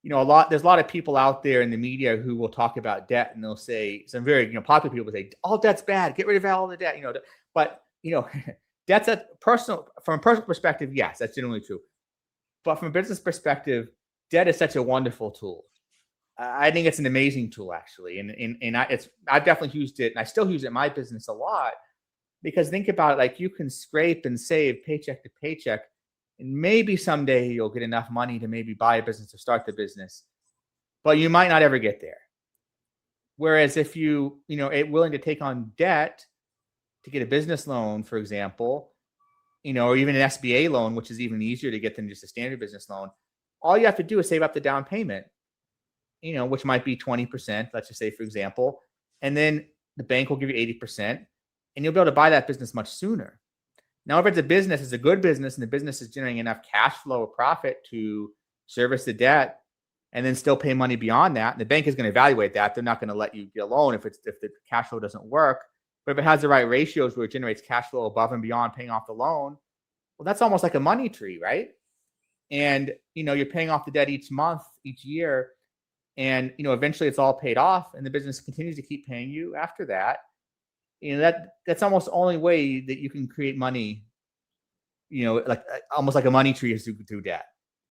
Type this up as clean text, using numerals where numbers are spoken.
there's a lot of people out there in the media who will talk about debt, and they'll say, some very, popular people say, all debt's bad, get rid of all the debt, but, debt's from a personal perspective, yes, that's generally true. But from a business perspective, debt is such a wonderful tool. I think it's an amazing tool, actually. I've definitely used it, and I still use it in my business a lot, because think about it, like, you can scrape and save paycheck to paycheck, and maybe someday you'll get enough money to maybe buy a business or start the business, but you might not ever get there. Whereas if are willing to take on debt to get a business loan, for example, or even an SBA loan, which is even easier to get than just a standard business loan, all you have to do is save up the down payment, which might be 20%, let's just say, for example, and then the bank will give you 80%, and you'll be able to buy that business much sooner. Now, if it's a good business, and the business is generating enough cash flow or profit to service the debt and then still pay money beyond that, and the bank is going to evaluate that. They're not going to let you get a loan if the cash flow doesn't work. But if it has the right ratios where it generates cash flow above and beyond paying off the loan, well, that's almost like a money tree, right? And, you're paying off the debt each month, each year, and, eventually it's all paid off, and the business continues to keep paying you after that. That's almost the only way that you can create money, like almost like a money tree is through debt.